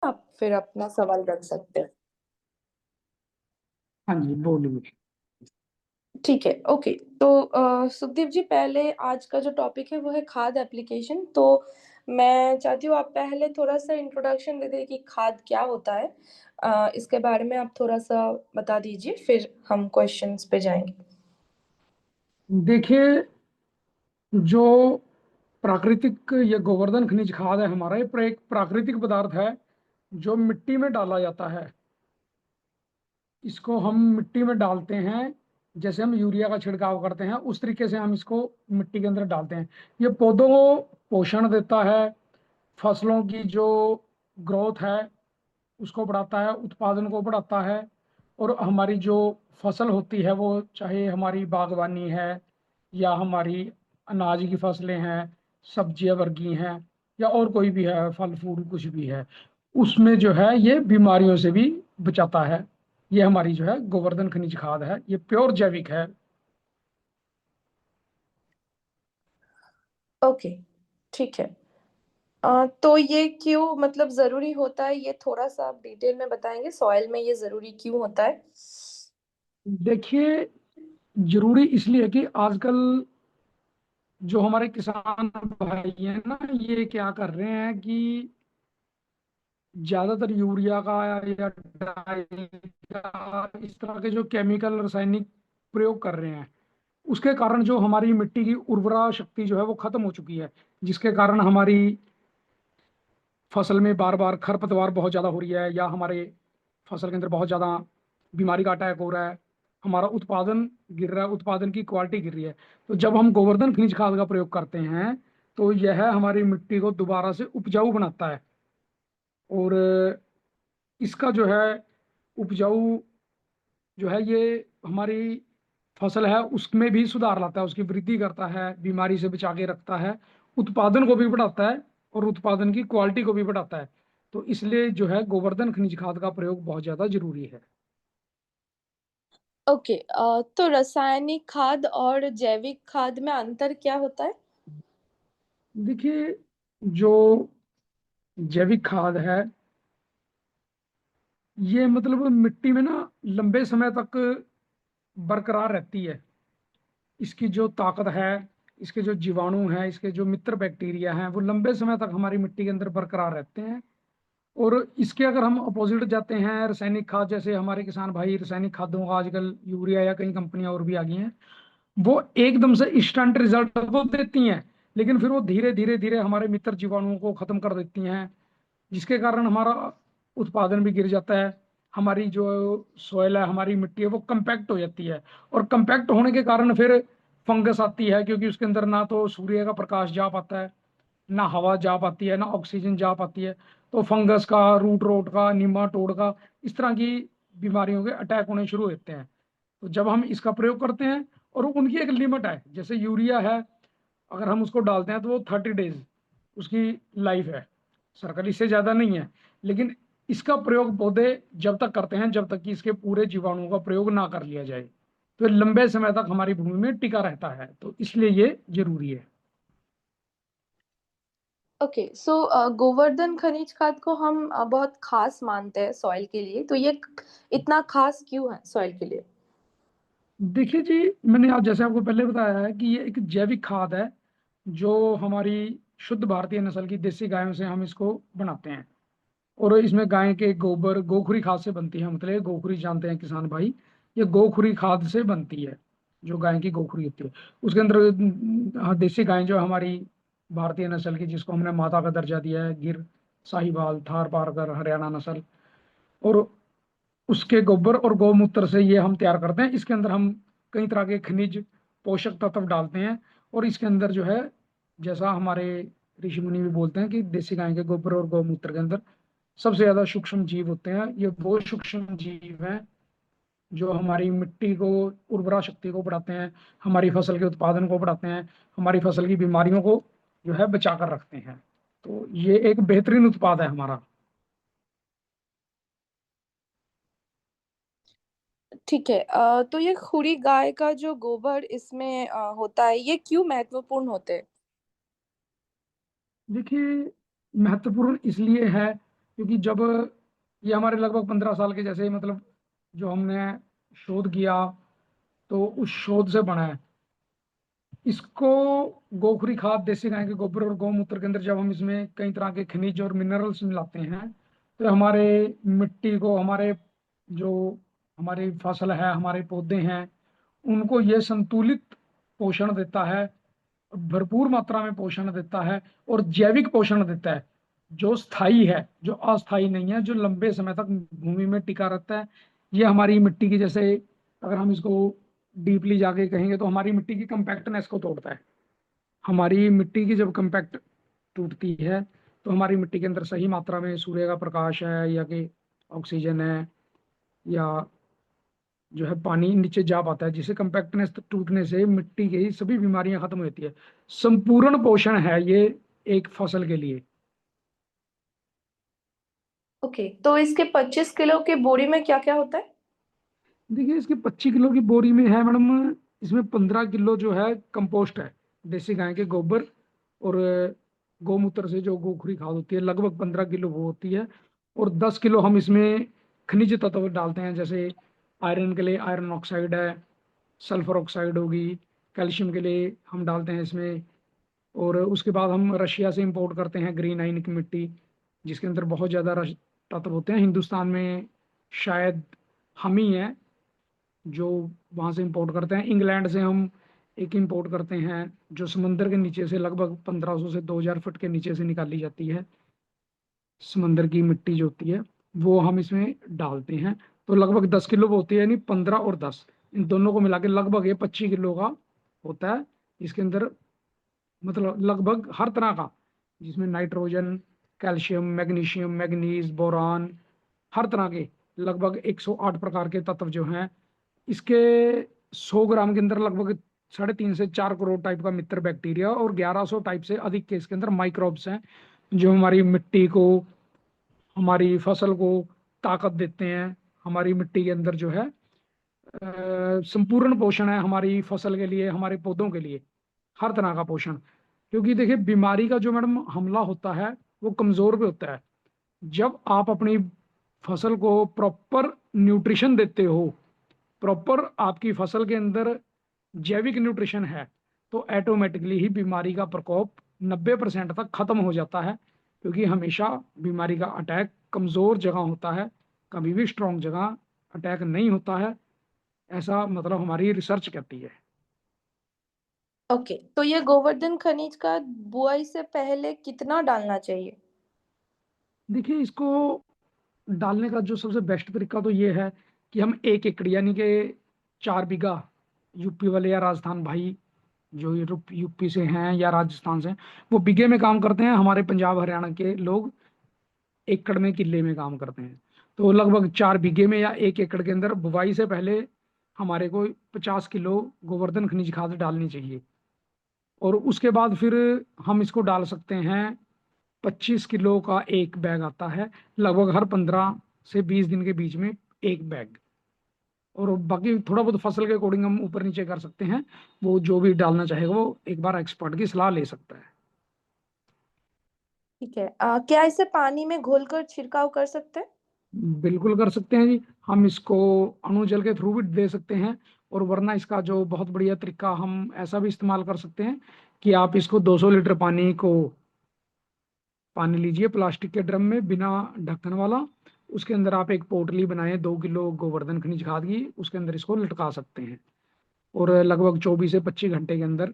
आप फिर अपना सवाल रख सकते हैं। हाँ जी, बोलिए। ठीक है, ओके। तो सुखदीप जी, पहले आज का जो टॉपिक है वो है खाद एप्लीकेशन। तो मैं चाहती हूँ आप पहले थोड़ा सा इंट्रोडक्शन दे दें कि खाद क्या होता है। इसके बारे में आप थोड़ा सा बता दीजिए, फिर हम क्वेश्चंस पे जाएंगे। देखिए, जो प्राकृतिक या गोवर्धन खनिज खाद है हमारा, ये एक प्राकृतिक पदार्थ है जो मिट्टी में डाला जाता है। इसको हम मिट्टी में डालते हैं, जैसे हम यूरिया का छिड़काव करते हैं उस तरीके से हम इसको मिट्टी के अंदर डालते हैं। ये पौधों को पोषण देता है, फसलों की जो ग्रोथ है उसको बढ़ाता है, उत्पादन को बढ़ाता है। और हमारी जो फसल होती है, वो चाहे हमारी बागवानी है या हमारी अनाज की फसलें हैं, सब्जियां वर्गीय हैं, या और कोई भी है, फल फूल कुछ भी है, उसमें जो है ये बीमारियों से भी बचाता है। ये हमारी जो है गोवर्धन खनिज खाद है, ये प्योर जैविक है। ओके, ठीक है। तो ये क्यों मतलब जरूरी होता है, ये थोड़ा सा आप डिटेल में बताएंगे, सॉइल में ये जरूरी क्यों होता है? देखिए, जरूरी इसलिए है कि आजकल जो हमारे किसान भाई हैं ना, ये क्या कर रहे हैं कि ज्यादातर यूरिया का या डाई का, इस तरह के जो केमिकल रासायनिक प्रयोग कर रहे हैं, उसके कारण जो हमारी मिट्टी की उर्वरा शक्ति जो है वो खत्म हो चुकी है। जिसके कारण हमारी फसल में बार बार खरपतवार बहुत ज्यादा हो रही है, या हमारे फसल के अंदर बहुत ज्यादा बीमारी का अटैक हो रहा है, हमारा उत्पादन गिर रहा है, उत्पादन की क्वालिटी गिर रही है। तो जब हम गोवर्धन खनिज खाद का प्रयोग करते हैं, तो यह हमारी मिट्टी को दोबारा से उपजाऊ बनाता है। और इसका जो है उपजाऊ जो है, ये हमारी फसल है उसमें भी सुधार लाता है, उसकी वृद्धि करता है, बीमारी से बचा के रखता है, उत्पादन को भी बढ़ाता है, और उत्पादन की क्वालिटी को भी बढ़ाता है। तो इसलिए जो है गोवर्धन खनिज खाद का प्रयोग बहुत ज्यादा जरूरी है। ओके, तो रासायनिक खाद और जैविक खाद में अंतर क्या होता है? देखिए, जो जैविक खाद है, ये मतलब मिट्टी में ना लंबे समय तक बरकरार रहती है। इसकी जो ताकत है, इसके जो जीवाणु हैं, इसके जो मित्र बैक्टीरिया हैं, वो लंबे समय तक हमारी मिट्टी के अंदर बरकरार रहते हैं। और इसके अगर हम अपोजिट जाते हैं, रासायनिक खाद, जैसे हमारे किसान भाई रासायनिक खादों का, आजकल यूरिया या कई कंपनियां और भी आ गई हैं, वो एकदम से इंस्टेंट रिजल्ट तो देती हैं, लेकिन फिर वो धीरे धीरे धीरे हमारे मित्र जीवाणुओं को खत्म कर देती हैं। जिसके कारण हमारा उत्पादन भी गिर जाता है। हमारी जो सोयल है, हमारी मिट्टी है, वो कंपैक्ट हो जाती है। और कंपैक्ट होने के कारण फिर फंगस आती है, क्योंकि उसके अंदर ना तो सूर्य का प्रकाश जा पाता है, ना हवा जा पाती है, ना ऑक्सीजन जा पाती है। तो फंगस का, रूट रोट का, निमाटोड का, इस तरह की बीमारियों के अटैक होने शुरू होते हैं। तो जब हम इसका प्रयोग करते हैं, और उनकी एक लिमिट है, जैसे यूरिया है, अगर हम उसको डालते हैं तो वो 30 डेज उसकी लाइफ है, सर्कल इससे ज़्यादा नहीं है। लेकिन इसका प्रयोग पौधे जब तक करते हैं जब तक कि इसके पूरे जीवाणुओं का प्रयोग ना कर लिया जाए, तो ये लंबे समय तक हमारी भूमि में टिका रहता है, तो इसलिए ये जरूरी है। ओके, सो गोवर्धन खनिज खाद को हम बहुत खास मानते हैं सॉइल के लिए, तो ये इतना खास क्यों है सॉइल के लिए? देखिए जी, मैंने आप जैसे आपको पहले बताया है कि ये एक जैविक खाद है, जो हमारी शुद्ध भारतीय नस्ल की देसी गायों से हम इसको बनाते हैं। और इसमें गाय के गोबर, गोखुरी खाद से बनती है। मतलब ये गोखुरी जानते हैं किसान भाई, ये गोखुरी खाद से बनती है। जो गाय की गोखुरी होती है, उसके अंदर हाँ, देसी गाय जो हमारी भारतीय नस्ल की, जिसको हमने माता का दर्जा दिया है, गिर, साहिवाल, थार पारकर, हरियाणा नस्ल, और उसके गोबर और गौमूत्र से ये हम तैयार करते हैं। इसके अंदर हम कई तरह के खनिज पोषक तत्व डालते हैं। और इसके अंदर जो है, जैसा हमारे ऋषि मुनि भी बोलते हैं कि देसी गाय के गोबर और गौमूत्र के अंदर सबसे ज्यादा सूक्ष्म जीव होते हैं। ये वो सूक्ष्म जीव हैं जो हमारी मिट्टी को, उर्वरा शक्ति को बढ़ाते हैं, हमारी फसल के उत्पादन को बढ़ाते हैं, हमारी फसल की बीमारियों को जो है बचा कर रखते हैं। तो ये एक बेहतरीन उत्पाद है हमारा। ठीक है, तो ये खुरी गाय का जो गोबर इसमें होता है, ये क्यों महत्वपूर्ण होते हैं? देखिए, महत्वपूर्ण इसलिए है क्योंकि जब ये हमारे लगभग 15 साल के जैसे मतलब जो हमने शोध किया, तो उस शोध से बना है। इसको गोखरी खाद, देसी गाय के गोबर और गौमूत्र के अंदर जब हम इसमें कई तरह के खनिज और मिनरल्स मिलाते हैं, तो हमारे मिट्टी को, हमारे जो हमारी फसल है, हमारे पौधे हैं, उनको ये संतुलित पोषण देता है, भरपूर मात्रा में पोषण देता है, और जैविक पोषण देता है, जो स्थायी है, जो अस्थायी नहीं है, जो लंबे समय तक भूमि में टिका रहता है। ये हमारी मिट्टी की, जैसे अगर हम इसको डीपली जाके कहेंगे, तो हमारी मिट्टी की कंपैक्टनेस को तोड़ता है। हमारी मिट्टी की जब कंपैक्ट टूटती है, तो हमारी मिट्टी के अंदर सही मात्रा में सूर्य का प्रकाश है, या कि ऑक्सीजन है, या जो है पानी नीचे जा पाता है, जिसे कंपैक्टनेस टूटने से मिट्टी की सभी बीमारियां खत्म होती है। संपूर्ण पोषण है ये एक फसल के लिए। ओके, तो इसके 25 किलो की बोरी में क्या क्या होता है? देखिए, इसकी 25 किलो की बोरी में है मैडम, इसमें 15 किलो जो है कंपोस्ट है, देसी गाय के गोबर और गौमूत्र से जो गोखरी खाद होती है, लगभग 15 किलो वो होती है। और 10 किलो हम इसमें खनिज तत्व डालते हैं, जैसे आयरन के लिए आयरन ऑक्साइड है, सल्फर ऑक्साइड होगी, कैल्शियम के लिए हम डालते हैं इसमें। और उसके बाद हम रशिया से इंपोर्ट करते हैं ग्रीन आयन की मिट्टी, जिसके अंदर बहुत ज़्यादा तत्व होते हैं। हिंदुस्तान में शायद हम ही हैं जो वहाँ से इंपोर्ट करते हैं। इंग्लैंड से हम एक इंपोर्ट करते हैं, जो समंदर के नीचे से लगभग 1500 से 2000 फुट के नीचे से निकाली जाती है। समंदर की मिट्टी जो होती है, वो हम इसमें डालते हैं। तो लगभग 10 किलो वो होती है, यानी 15 और 10, इन दोनों को मिला के लगभग ये 25 किलो का होता है। इसके अंदर मतलब लगभग हर तरह का, जिसमें nitrogen, calcium, magnesium, manganese, boron, हर तरह के लगभग 108 प्रकार के तत्व जो हैं इसके। 100 ग्राम के अंदर लगभग 3.5 से 4 करोड़ टाइप का मित्र बैक्टीरिया और 1100 टाइप से अधिक के इसके अंदर माइक्रोब्स हैं, जो हमारी मिट्टी को, हमारी फसल को ताकत देते हैं। हमारी मिट्टी के अंदर जो है संपूर्ण पोषण है हमारी फसल के लिए, हमारे पौधों के लिए, हर तरह का पोषण। क्योंकि देखिए, बीमारी का जो मैडम हमला होता है, वो कमजोर पे होता है। जब आप अपनी फसल को प्रॉपर न्यूट्रिशन देते हो, प्रॉपर आपकी फसल के अंदर जैविक न्यूट्रिशन है, तो ऑटोमेटिकली ही बीमारी का प्रकोप 90% तक खत्म हो जाता है। क्योंकि हमेशा बीमारी का अटैक कमजोर जगह होता है, कभी भी स्ट्रांग जगह अटैक नहीं होता है, ऐसा मतलब हमारी रिसर्च कहती है। ओके, तो ये गोवर्धन खनिज का बुआई से पहले कितना डालना चाहिए? देखिए, इसको डालने का जो सबसे बेस्ट तरीका तो ये है कि हम 1 एकड़ यानी कि 4 बीघा, यूपी वाले या राजस्थान भाई जो यूपी से हैं या राजस्थान से हैं, वो बीघे में काम करते हैं। हमारे पंजाब हरियाणा के लोग एकड़ में, किले में काम करते हैं। तो लगभग 4 बीघे में या 1 एकड़ के अंदर बुवाई से पहले हमारे को 50 किलो गोवर्धन खनिज खाद डालनी चाहिए। और उसके बाद फिर हम इसको डाल सकते हैं। 25 किलो का एक बैग आता है, लगभग हर 15 से 20 दिन के बीच में एक बैग। और बाकी थोड़ा बहुत फसल के अकॉर्डिंग हम ऊपर नीचे कर सकते हैं। वो जो भी डालना चाहेगा वो एक बार एक्सपर्ट की सलाह ले सकता है। ठीक है, क्या इसे पानी में घोलकर छिड़काव कर सकते हैं? बिल्कुल कर सकते हैं जी। हम इसको अणु जल के थ्रू भी दे सकते हैं। और वरना इसका जो बहुत बढ़िया तरीका, हम ऐसा भी इस्तेमाल कर सकते हैं कि आप इसको 200 लीटर पानी लीजिए प्लास्टिक के ड्रम में, बिना ढक्कन वाला। उसके अंदर आप एक पोटली बनाएं 2 किलो गोवर्धन खनिज खाद की, उसके अंदर इसको लटका सकते हैं। और लगभग 24 से 25 घंटे के अंदर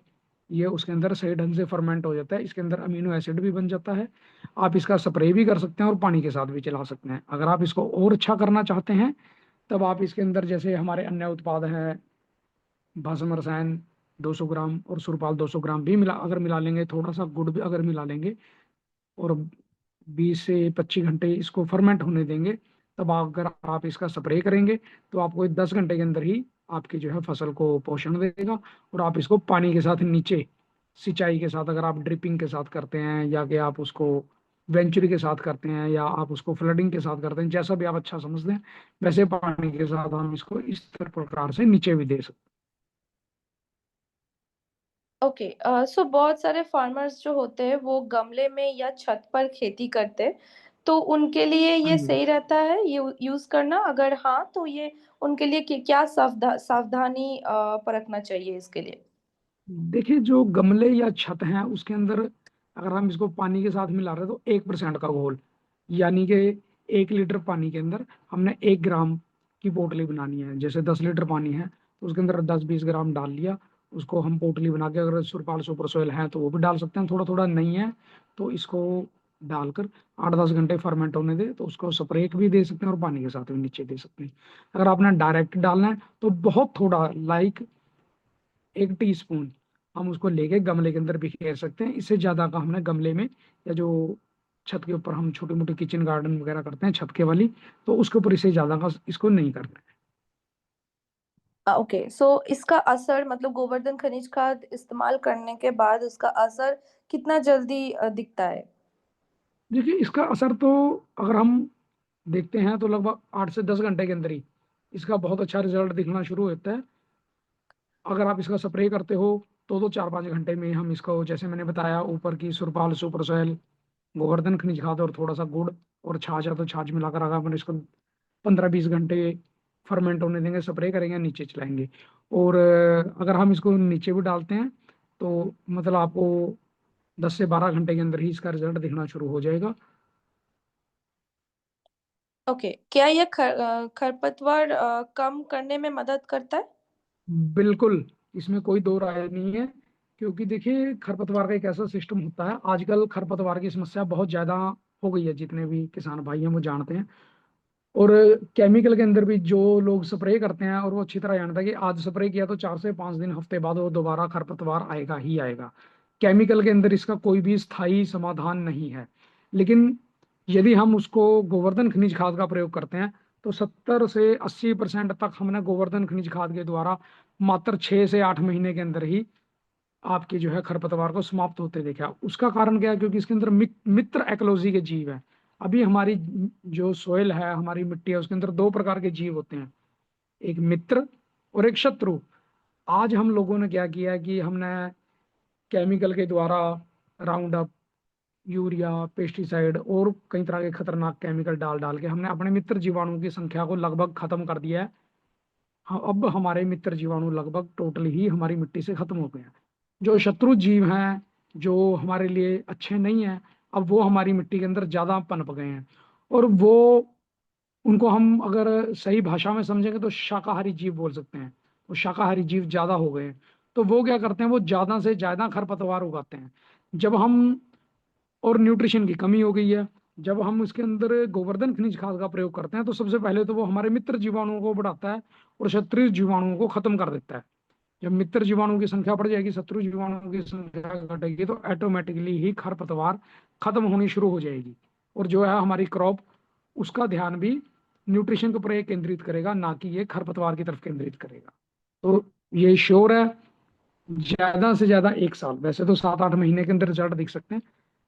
ये उसके अंदर सही ढंग से फर्मेंट हो जाता है। इसके अंदर अमीनो एसिड भी बन जाता है। आप इसका स्प्रे भी कर सकते हैं और पानी के साथ भी चला सकते हैं। अगर आप इसको और अच्छा करना चाहते हैं, तब आप इसके अंदर जैसे हमारे अन्य उत्पाद हैं, भस्म रसायन 200 ग्राम और सुरपाल 200 ग्राम भी मिला, अगर मिला लेंगे, थोड़ा सा गुड़ भी अगर मिला लेंगे, और 20 से 25 घंटे इसको फर्मेंट होने देंगे, तब अगर आप इसका स्प्रे करेंगे, तो आपको 10 घंटे के अंदर ही आपकी जो है फसल को पोषण देगा। और आप इसको पानी के साथ नीचे, सिंचाई के साथ, अगर आप ड्रिपिंग के साथ करते हैं, या कि आप उसको वेंचुरी के साथ करते हैं, या आप उसको फ्लडिंग के साथ करते हैं, जैसा भी आप अच्छा समझते हैं, वैसे पानी के साथ हम इसको इस तरह प्रकार से नीचे भी दे सकते ओके, सो बहुत सारे फार्मर्स जो होते हैं वो गमले में या छत पर खेती करते हैं। तो उनके लिए हाँ ये जी। सही रहता है ये यूज करना? अगर हाँ तो ये उनके लिए क्या सावधानी परखना चाहिए इसके लिए? देखिए, जो गमले या छत हैं उसके अंदर अगर हम इसको पानी के साथ मिला रहे हैं तो 1% का घोल, यानी कि 1 लीटर पानी के अंदर हमने 1 ग्राम की पोटली बनानी है। जैसे 10 लीटर पानी है तो उसके अंदर 10-20 ग्राम डाल लिया। उसको हम पोटली बना के, अगर सुरपाल सुपर सोयल है तो वो भी डाल सकते हैं, थोड़ा थोड़ा नहीं है तो इसको डालकर 8-10 घंटे फर्मेंट होने दे, तो उसको स्प्रे भी दे सकते हैं और पानी के साथ भी नीचे दे सकते हैं। अगर आपने डायरेक्ट डालना है तो बहुत थोड़ा, लाइक 1 टीस्पून हम उसको लेके गमले के अंदर बिखेर सकते हैं। इससे ज्यादा का हमने गमले में, या जो छत के ऊपर हम छोटी मोटी किचन गार्डन वगैरह करते हैं छत के वाली, तो उसके ऊपर इससे ज्यादा का इसको नहीं करना है। ओके, सो इसका असर मतलब गोवर्धन खनिज खाद इस्तेमाल करने के बाद उसका असर कितना जल्दी दिखता है? देखिए, इसका असर तो अगर हम देखते हैं तो लगभग 8 से 10 घंटे के अंदर ही इसका बहुत अच्छा रिजल्ट दिखना शुरू होता है। अगर आप इसका स्प्रे करते हो तो 4-5 घंटे में हम इसको, जैसे मैंने बताया, ऊपर की सुरपाल सुपर सोयल, गोवर्धन खनिज खाद और थोड़ा सा गुड़ और छाछ है तो छाछ मिलाकर अगर अपन इसको 15-20 घंटे फर्मेंट होने देंगे, स्प्रे करेंगे, नीचे चलाएंगे। और अगर हम इसको नीचे भी डालते हैं तो मतलब आपको 10 से 12 घंटे के अंदर ही इसका रिजल्ट दिखना शुरू हो जाएगा। ओके, क्या यह खरपतवार कम करने में मदद करता है? बिल्कुल, इसमें कोई दो राय नहीं है। क्योंकि देखिए, खरपतवार का एक ऐसा सिस्टम होता है, आजकल खरपतवार की समस्या बहुत ज्यादा हो गई है, जितने भी किसान भाई हैं वो जानते हैं। और केमिकल के अंदर भी जो लोग स्प्रे करते हैं, और वो अच्छी तरह जानता है कि आज स्प्रे किया तो 4 से 5 दिन, हफ्ते बाद वो दोबारा खरपतवार आएगा ही आएगा। केमिकल के अंदर इसका कोई भी स्थायी समाधान नहीं है। लेकिन यदि हम उसको गोवर्धन खनिज खाद का प्रयोग करते हैं तो 70 से 80% तक हमने गोवर्धन खनिज खाद के द्वारा मात्र 6 से 8 महीने के अंदर ही आपके जो है खरपतवार को समाप्त होते देखा। उसका कारण क्या है? क्योंकि इसके अंदर मित्र एक्लोजी के जीव है। अभी हमारी जो सोयल है, हमारी मिट्टी है, उसके अंदर 2 प्रकार के जीव होते हैं, एक मित्र और एक शत्रु। आज हम लोगों ने क्या किया कि हमने केमिकल के द्वारा राउंड अप, यूरिया, पेस्टिसाइड और कई तरह के खतरनाक केमिकल डाल डाल के हमने अपने मित्र जीवाणुओं की संख्या को लगभग खत्म कर दिया है। हाँ, अब हमारे मित्र जीवाणु लगभग टोटली ही हमारी मिट्टी से खत्म हो गए हैं। जो शत्रु जीव हैं, जो हमारे लिए अच्छे नहीं हैं, अब वो हमारी मिट्टी के अंदर ज्यादा पनप गए हैं। और वो, उनको हम अगर सही भाषा में समझेंगे तो शाकाहारी जीव बोल सकते हैं। वो शाकाहारी जीव ज्यादा हो गए हैं। तो वो क्या करते हैं, वो ज्यादा से ज्यादा खरपतवार उगाते हैं। जब हम, और न्यूट्रिशन की कमी हो गई है, जब हम उसके अंदर गोवर्धन खनिज खाद का प्रयोग करते हैं तो सबसे पहले तो वो हमारे मित्र जीवाणुओं को बढ़ाता है और शत्रु जीवाणुओं को खत्म कर देता है। जब मित्र जीवाणुओं की संख्या बढ़ जाएगी, शत्रु जीवाणुओं की संख्या घटेगी, तो ऑटोमेटिकली ही खरपतवार खत्म होनी शुरू हो जाएगी। और जो है हमारी क्रॉप, उसका ध्यान भी न्यूट्रिशन के ऊपर ये केंद्रित करेगा, ना कि ये खरपतवार की तरफ केंद्रित करेगा। तो ये श्योर है, ज्यादा से ज्यादा 1 साल, वैसे तो 7-8 महीने के अंदर रिजल्ट दिख सकते हैं,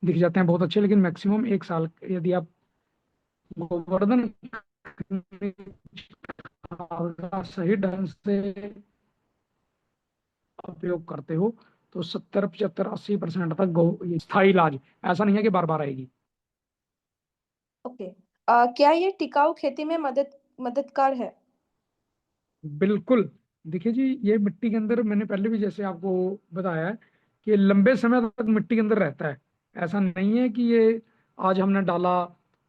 दिख जाते हैं बहुत अच्छे, लेकिन मैक्सिमम 1 साल यदि आप गोवर्धन का सही ढंग से उपयोग करते हो तो 70, 75, 80% तक गो ये स्थायी इलाज, ऐसा नहीं है कि बार बार आएगी। ओके, क्या ये टिकाऊ खेती में मददगार है? बिल्कुल। देखिए जी, ये मिट्टी के अंदर, मैंने पहले भी जैसे आपको बताया है कि लंबे समय तक मिट्टी के अंदर रहता है। ऐसा नहीं है कि ये आज हमने डाला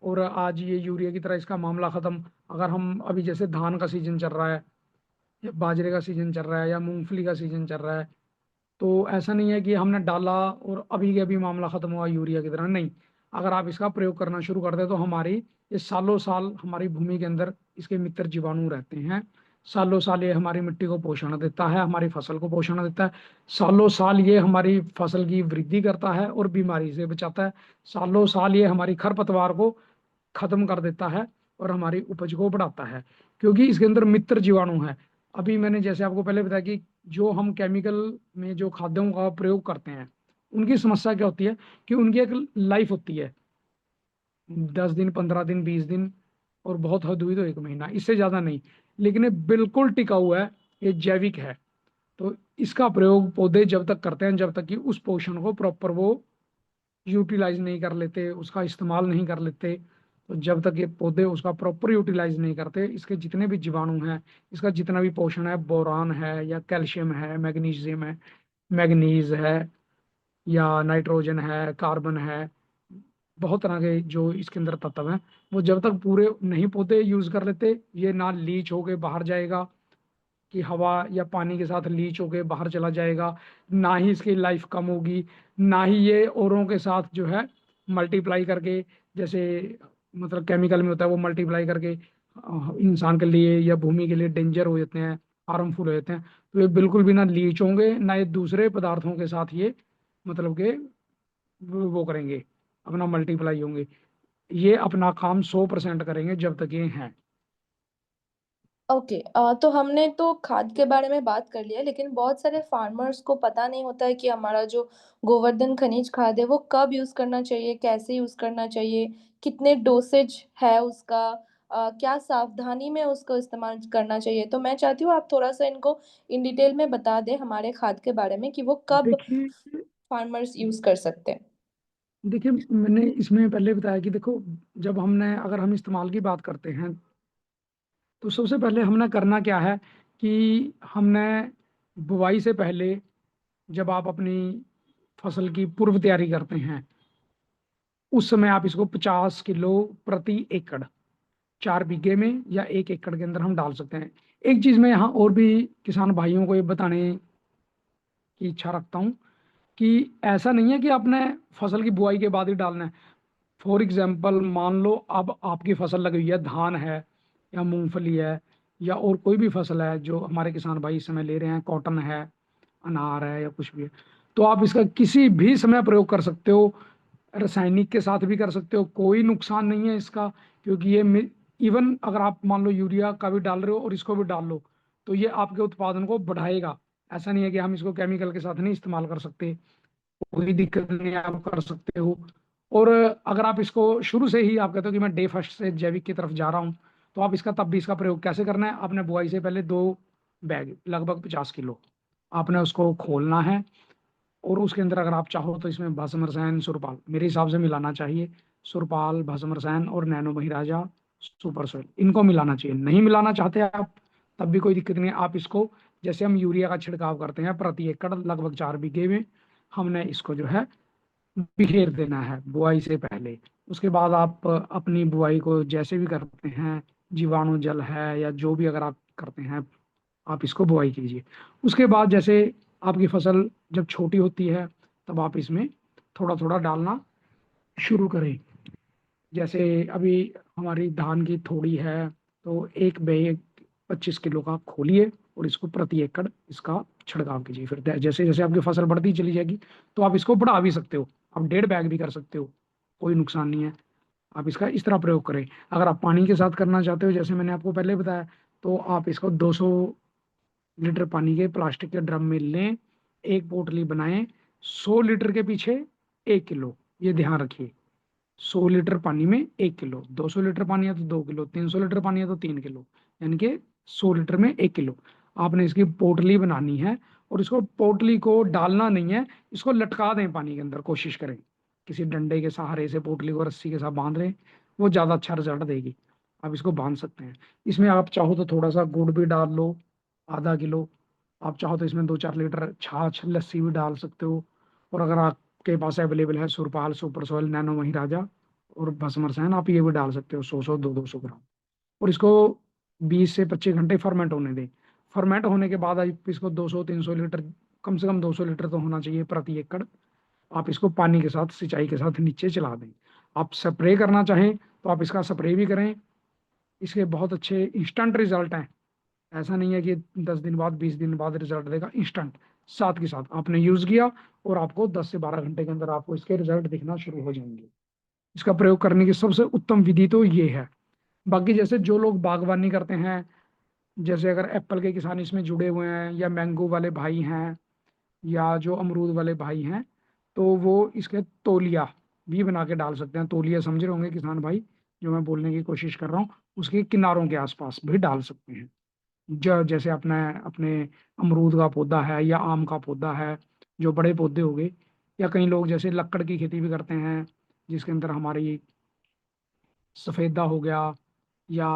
और आज ये यूरिया की तरह इसका मामला खत्म। अगर हम अभी, जैसे धान का सीजन चल रहा है या बाजरे का सीजन चल रहा है या मूंगफली का सीजन चल रहा है, तो ऐसा नहीं है कि हमने डाला और अभी के अभी मामला खत्म हुआ यूरिया की तरह, नहीं। अगर आप इसका प्रयोग करना शुरू कर दे तो हमारी, ये सालों साल हमारी भूमि के अंदर इसके मित्र जीवाणु रहते हैं। सालों साल ये हमारी मिट्टी को पोषण देता है, हमारी फसल को पोषण देता है। सालों साल ये हमारी फसल की वृद्धि करता है और बीमारी से बचाता है। सालों साल ये हमारी खरपतवार को खत्म कर देता है और हमारी उपज को बढ़ाता है, क्योंकि इसके अंदर मित्र जीवाणु है। अभी मैंने जैसे आपको पहले बताया कि जो हम केमिकल में जो खाद्यों का प्रयोग करते हैं, उनकी समस्या क्या होती है कि उनकी एक लाइफ होती है, 10 दिन, 15 दिन, 20 दिन, और बहुत हद हुई तो 1 महीना, इससे ज्यादा नहीं। लेकिन ये बिल्कुल टिकाऊ है, ये जैविक है। तो इसका प्रयोग पौधे जब तक करते हैं जब तक कि उस पोषण को प्रॉपर वो यूटिलाइज नहीं कर लेते, उसका इस्तेमाल नहीं कर लेते, तो जब तक ये पौधे उसका प्रॉपर यूटिलाइज नहीं करते, इसके जितने भी जीवाणु हैं, इसका जितना भी पोषण है, बोरान है या कैल्शियम है, मैग्नीशियम है, मैग्नीज है या नाइट्रोजन है, कार्बन है, बहुत तरह के जो इसके अंदर तत्व हैं, वो जब तक पूरे नहीं पौधे यूज कर लेते, ये ना लीच होके बाहर जाएगा कि हवा या पानी के साथ लीच होके बाहर चला जाएगा, ना ही इसकी लाइफ कम होगी, ना ही ये औरों के साथ जो है मल्टीप्लाई करके, जैसे मतलब केमिकल में होता है वो मल्टीप्लाई करके इंसान के लिए या भूमि के लिए डेंजर हो जाते हैं, हार्मफुल हो जाते हैं। तो ये बिल्कुल भी ना लीच होंगे, ना ये दूसरे पदार्थों के साथ ये मतलब कि वो करेंगे, अपना मल्टीप्लाई होंगे। ये अपना काम 100% करेंगे जब तक ये हैं। ओके, तो हमने तो खाद के बारे में बात कर लिया, लेकिन बहुत सारे फार्मर्स को पता नहीं होता है कि हमारा जो गोवर्धन खनिज खाद है वो कब यूज करना चाहिए, कैसे यूज करना चाहिए, कितने डोसेज है उसका, क्या सावधानी में उसको इस्तेमाल करना चाहिए। तो मैं चाहती हूँ आप थोड़ा सा इनको इन डिटेल में बता दें हमारे खाद के बारे में कि वो कब देखिए फार्मर्स यूज कर सकते हैं। देखिए मैंने इसमें पहले बताया कि देखो, जब हमने अगर हम इस्तेमाल की बात करते हैं, तो सबसे पहले हमने करना क्या है कि हमने बुवाई से पहले, जब आप अपनी फसल की पूर्व तैयारी करते हैं, उस समय आप इसको 50 किलो प्रति एकड़, 4 बीघे में या 1 एकड़ के अंदर हम डाल सकते हैं। एक चीज मैं यहाँ और भी किसान भाइयों को ये बताने की इच्छा रखता हूँ कि ऐसा नहीं है कि आपने फसल की बुआई के बाद ही डालना है। फॉर एग्जाम्पल, मान लो अब आपकी फसल लगी हुई है, धान है या मूंगफली है या और कोई भी फसल है जो हमारे किसान भाई इस समय ले रहे हैं, कॉटन है, अनार है या कुछ भी है, तो आप इसका किसी भी समय प्रयोग कर सकते हो। रासायनिक के साथ भी कर सकते हो, कोई नुकसान नहीं है इसका, क्योंकि ये इवन अगर आप मान लो यूरिया का भी डाल रहे हो और इसको भी डाल लो, तो ये आपके उत्पादन को बढ़ाएगा। ऐसा नहीं है कि हम इसको केमिकल के साथ नहीं इस्तेमाल कर सकते, कोई दिक्कत नहीं है, आप कर सकते हो। और अगर आप इसको शुरू से ही आप कहते हो कि मैं डे फर्स्ट से जैविक की तरफ जा रहा हूँ, तो आप इसका तब भी इसका प्रयोग कैसे करना है, आपने बुआई से पहले 2 बैग लगभग 50 किलो आपने उसको खोलना है। और उसके अंदर अगर आप चाहो तो इसमें भस्म रसायन सुरपाल मेरे हिसाब से मिलाना चाहिए। सुरपाल, भस्म रसायन और नैनो महिराजा, सुपर सोइल, इनको मिलाना चाहिए। नहीं मिलाना चाहते आप, तब भी कोई दिक्कत नहीं है। आप इसको, जैसे हम यूरिया का छिड़काव करते हैं प्रति एकड़ लगभग 4 बीघे में, हमने इसको जो है बिखेर देना है बुआई से पहले। उसके बाद आप अपनी बुआई को जैसे भी करते हैं, जीवाणु जल है या जो भी अगर आप करते हैं, आप इसको बुआई कीजिए। उसके बाद जैसे आपकी फसल जब छोटी होती है, तब आप इसमें थोड़ा थोड़ा डालना शुरू करें। जैसे अभी हमारी धान की थोड़ी है, तो एक बैग 25 किलो का खोलिए और इसको प्रति एकड़ इसका छिड़काव कीजिए। फिर जैसे जैसे आपकी फसल बढ़ती चली जाएगी, तो आप इसको बढ़ा भी सकते हो, आप 1.5 बैग भी कर सकते हो, कोई नुकसान नहीं है। आप इसका इस तरह प्रयोग करें। अगर आप पानी के साथ करना चाहते हो, जैसे मैंने आपको पहले बताया, तो आप इसको 200 लीटर पानी के प्लास्टिक के ड्रम में लें, एक पोटली बनाएं, 100 लीटर के पीछे 1 किलो, ये ध्यान रखिए। 100 लीटर पानी में 1 किलो, 200 लीटर पानी है तो 2 किलो, 300 लीटर पानी है तो 3 किलो, यानी कि 100 लीटर में 1 किलो आपने इसकी पोटली बनानी है। और इसको पोटली को डालना नहीं है, इसको लटका दें पानी के अंदर, कोशिश करें किसी डंडे के सहारे से पोटली को रस्सी के साथ बांध लें, वो ज़्यादा अच्छा रिजल्ट देगी। आप इसको बांध सकते हैं। इसमें आप चाहो तो थोड़ा सा गुड़ भी डाल लो, ½ किलो। आप चाहो तो इसमें 2-4 लीटर छाछ लस्सी भी डाल सकते हो। और अगर आपके पास अवेलेबल है सुरपाल, सुपर सोयल, नैनो महिराजा और भस्म रसायन, आप ये भी डाल सकते हो, 100-100, 200-200 ग्राम। और इसको 20 से 25 घंटे फर्मेंट होने दें। फर्मेंट होने के बाद आप इसको 200-300 लीटर, कम से कम 200 लीटर तो होना चाहिए प्रति एकड़, आप इसको पानी के साथ, सिंचाई के साथ नीचे चला दें। आप स्प्रे करना चाहें तो आप इसका स्प्रे भी करें। इसके बहुत अच्छे इंस्टेंट रिजल्ट हैं। ऐसा नहीं है कि 10 दिन बाद, 20 दिन बाद रिजल्ट देगा, इंस्टेंट, साथ के साथ आपने यूज किया और आपको 10 से 12 घंटे के अंदर आपको इसके रिजल्ट दिखना शुरू हो जाएंगे। इसका प्रयोग करने की सबसे उत्तम विधि तो ये है। बाकी जैसे जो लोग बागवानी करते हैं, जैसे अगर एप्पल के किसान इसमें जुड़े हुए हैं या मैंगो वाले भाई हैं या जो अमरूद वाले भाई हैं, तो वो इसके तौलिया भी बना के डाल सकते हैं। तौलिया समझ रहे होंगे किसान भाई, जो मैं बोलने की कोशिश कर रहा हूँ, उसके किनारों के आसपास भी डाल सकते हैं। जैसे अपने अपने अमरूद का पौधा है या आम का पौधा है, जो बड़े पौधे हो गए, या कई लोग जैसे लक्कड़ की खेती भी करते हैं, जिसके अंदर हमारी सफेदा हो गया, या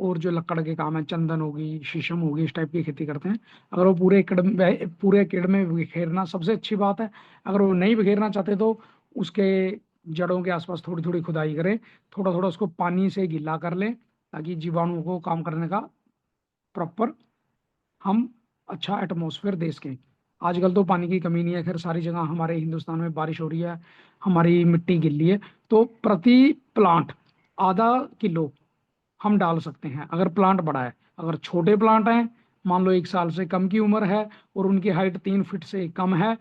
और जो लकड़ के काम है, चंदन होगी, शीशम होगी, इस टाइप की खेती करते हैं। अगर वो पूरे एकड़ में बिखेरना सबसे अच्छी बात है। अगर वो नहीं बिखेरना चाहते तो उसके जड़ों के आसपास थोड़ी थोड़ी खुदाई करें, थोड़ा थोड़ा उसको पानी से गीला कर लें, ताकि जीवाणुओं को काम करने का प्रॉपर हम अच्छा एटमॉस्फेयर दे सकें। आजकल तो पानी की कमी नहीं है, खैर सारी जगह हमारे हिंदुस्तान में बारिश हो रही है, हमारी मिट्टी गिल्ली है। तो प्रति प्लांट ½ किलो हम डाल सकते हैं, अगर प्लांट बड़ा है। अगर छोटे प्लांट हैं, मान लो 1 साल से कम की उम्र है और उनकी हाइट 3 फीट से कम है,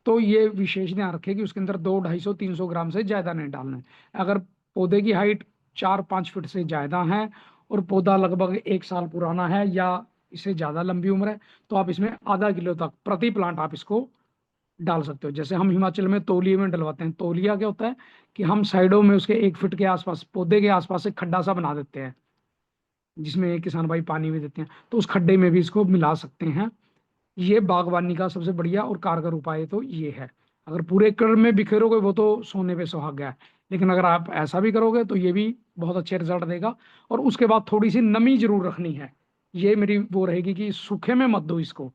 तो ये विशेष ध्यान रखें कि उसके अंदर 200-250-300 ग्राम से ज़्यादा नहीं डालना है। अगर पौधे की हाइट 4-5 फीट से ज़्यादा है और पौधा लगभग 1 साल पुराना है या इससे ज़्यादा लंबी उम्र है, तो आप इसमें ½ किलो तक प्रति प्लांट आप इसको डाल सकते हो। जैसे हम हिमाचल में तौलिए में डलवाते हैं। तौलिया क्या होता है कि हम साइडों में उसके 1 फीट के आसपास, पौधे के आसपास एक खड्डा सा बना देते हैं, जिसमें किसान भाई पानी भी देते हैं, तो उस खड्डे में भी इसको मिला सकते हैं। ये बागवानी का सबसे बढ़िया और कारगर उपाय तो ये है। अगर पूरे एकड़ में बिखेरोगे वो तो सोने पे सुहागा है, लेकिन अगर आप ऐसा भी करोगे तो ये भी बहुत अच्छे रिजल्ट देगा। और उसके बाद थोड़ी सी नमी जरूर रखनी है। ये मेरी वो रहेगी कि सूखे में मत दो इसको,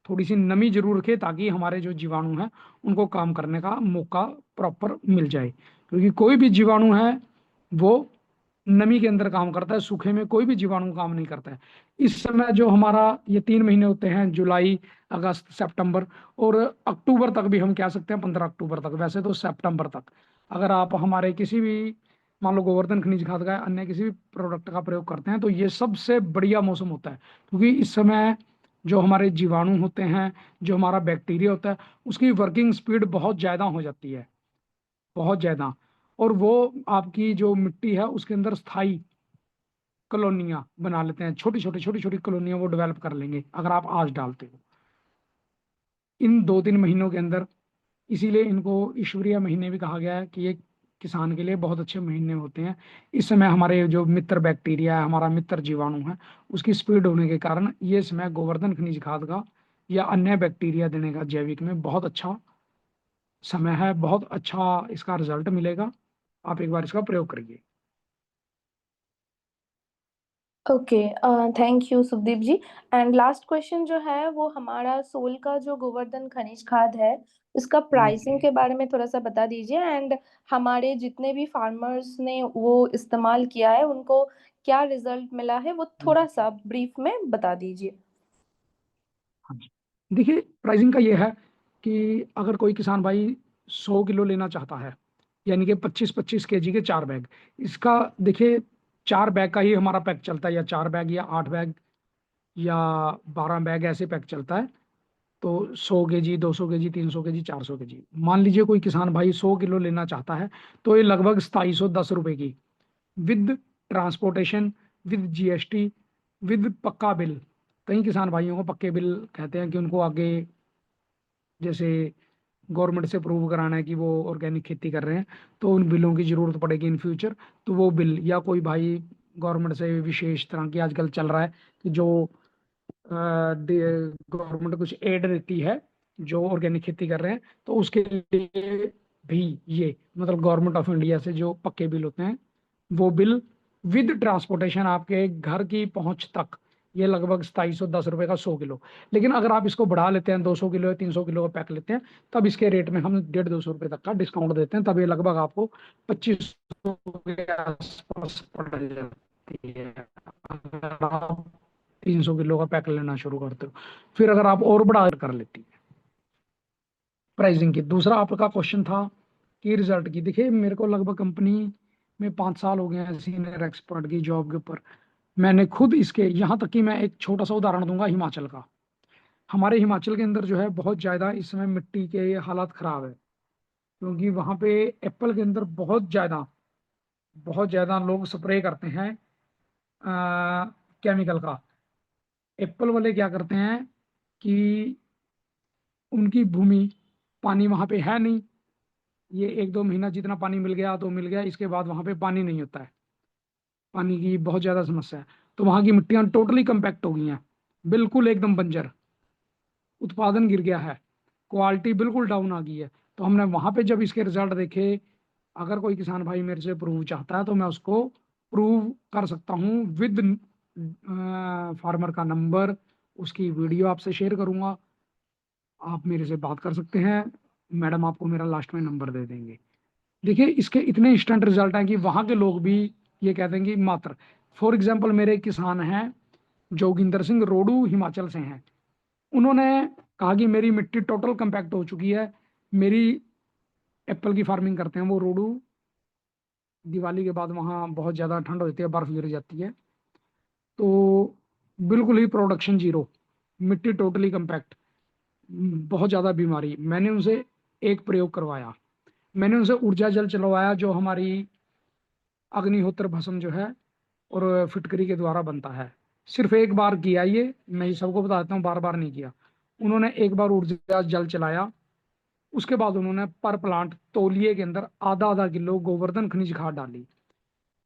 थोड़ी सी नमी जरूर रखे, ताकि हमारे जो जीवाणु हैं उनको काम करने का मौका प्रॉपर मिल जाए। क्योंकि कोई भी जीवाणु है वो नमी के अंदर काम करता है, सूखे में कोई भी जीवाणु काम नहीं करता है। इस समय जो हमारा ये 3 महीने होते हैं, जुलाई, अगस्त, सितंबर और अक्टूबर तक भी हम कह सकते हैं, 15 अक्टूबर तक, वैसे तो सितंबर तक, अगर आप हमारे किसी भी, मान लो गोवर्धन खनिज खाद का अन्य किसी भी प्रोडक्ट का प्रयोग करते हैं, तो ये सबसे बढ़िया मौसम होता है। क्योंकि इस समय जो हमारे जीवाणु होते हैं, जो हमारा बैक्टीरिया होता है, उसकी वर्किंग स्पीड बहुत ज़्यादा हो जाती है, बहुत ज़्यादा। और वो आपकी जो मिट्टी है उसके अंदर स्थायी कॉलोनियां बना लेते हैं, छोटी छोटी कॉलोनियां वो डेवलप कर लेंगे अगर आप आज डालते हो इन 2-3 महीनों के अंदर। इसीलिए इनको ईश्वरीय महीने भी कहा गया है कि ये किसान के लिए बहुत अच्छे महीने होते हैं। इस समय हमारे जो मित्र बैक्टीरिया है, हमारा मित्र जीवाणु है, उसकी स्पीड होने के कारण ये समय गोवर्धन खनिज खाद का या अन्य बैक्टीरिया देने का जैविक में बहुत अच्छा समय है, बहुत अच्छा इसका रिजल्ट मिलेगा। आप एक बार इसका प्रयोग करिए। Okay, thank you Sukhdeep ji. And last question जो है वो हमारा सोल का जो गोवर्धन खनिज खाद है उसका प्राइसिंग के बारे में थोड़ा सा बता दीजिए। एंड हमारे जितने भी फार्मर्स ने वो इस्तेमाल किया है उनको क्या रिजल्ट मिला है वो थोड़ा सा ब्रीफ में बता दीजिए। हाँ जी, देखिए प्राइसिंग का ये है कि अगर कोई किसान भाई 100 किलो लेना चाहता है, यानी कि 25-25 kg के 4 बैग, इसका देखिए 4 बैग का ही हमारा पैक चलता है, या 4 बैग या 8 बैग या 12 बैग ऐसे पैक चलता है। तो 100 kg, 200 kg, 300 kg, 400 kg, मान लीजिए कोई किसान भाई 100 किलो लेना चाहता है, तो ये लगभग 2710 रुपये की, with transportation, with GST, with पक्का बिल। कई किसान भाइयों को पक्के बिल कहते हैं कि उनको आगे जैसे गवर्नमेंट से प्रूव कराना है कि वो ऑर्गेनिक खेती कर रहे हैं, तो उन बिलों की जरूरत पड़ेगी इन फ्यूचर। तो वो बिल, या कोई भाई गवर्नमेंट से विशेष तरह की आजकल चल रहा है कि जो गवर्नमेंट कुछ एड देती है जो ऑर्गेनिक खेती कर रहे हैं, तो उसके लिए भी ये मतलब गवर्नमेंट ऑफ इंडिया से जो पक्के बिल होते हैं, वो बिल विद ट्रांसपोर्टेशन आपके घर की पहुंच तक, ये लगभग 2710 रुपये का 100 किलो। लेकिन अगर आप इसको बढ़ा लेते हैं, 200 किलो या 300 किलो का पैक लेते हैं, तब इसके रेट में हम 150-200 रुपये तक का डिस्काउंट देते हैं, तब ये लगभग आपको 2500 के आसपास पड़ जाती है। अगर आप 300 किलो का पैक लेना शुरू करते हो, फिर अगर आप और बड़ा कर लेती है प्राइसिंग की। दूसरा आपका क्वेश्चन था कि रिजल्ट की, देखिए मेरे को लगभग कंपनी में 5 साल हो गए हैं सीनियर एक्सपर्ट की जॉब के ऊपर। मैंने खुद इसके, यहाँ तक कि मैं एक छोटा सा उदाहरण दूंगा हिमाचल का। हमारे हिमाचल के अंदर जो है बहुत ज़्यादा इस समय मिट्टी के हालात ख़राब है, क्योंकि वहाँ पे एप्पल के अंदर बहुत ज़्यादा लोग स्प्रे करते हैं केमिकल का। एप्पल वाले क्या करते हैं कि उनकी भूमि, पानी वहाँ पे है नहीं, ये 1-2 महीना जितना पानी मिल गया तो मिल गया, इसके बाद वहाँ पे पानी नहीं होता है, पानी की बहुत ज़्यादा समस्या है। तो वहाँ की मिट्टियाँ टोटली कम्पैक्ट हो गई हैं, बिल्कुल एकदम बंजर, उत्पादन गिर गया है, क्वालिटी बिल्कुल डाउन आ गई है। तो हमने वहाँ पे जब इसके रिजल्ट देखे, अगर कोई किसान भाई मेरे से प्रूव चाहता है तो मैं उसको प्रूव कर सकता हूँ विद फार्मर का नंबर, उसकी वीडियो आपसे शेयर करूंगा। आप मेरे से बात कर सकते हैं, मैडम आपको मेरा लास्ट में नंबर दे देंगे। देखिए इसके इतने इंस्टेंट रिजल्ट हैं कि वहाँ के लोग भी ये कहते हैं कि मात्र, फॉर एग्जाम्पल मेरे एक किसान हैं जोगिंदर सिंह, रोडू हिमाचल से हैं। उन्होंने कहा कि मेरी मिट्टी टोटल कंपैक्ट हो चुकी है। मेरी एप्पल की फार्मिंग करते हैं वो रोडू। दिवाली के बाद वहाँ बहुत ज़्यादा ठंड हो जाती है, बर्फ़ गिर जाती है, तो बिल्कुल ही प्रोडक्शन जीरो, मिट्टी टोटली कंपैक्ट, बहुत ज़्यादा बीमारी। मैंने उनसे एक प्रयोग करवाया, मैंने उनसे ऊर्जा जल चलवाया जो हमारी अग्निहोत्र भस्म जो है और फिटकरी के द्वारा बनता है। सिर्फ एक बार किया ये, मैं ये सबको बता देता हूँ, बार बार नहीं किया। उन्होंने एक बार ऊर्जा जल चलाया, उसके बाद उन्होंने पर प्लांट तौलिए के अंदर आधा आधा किलो गोवर्धन खनिज खाद डाली।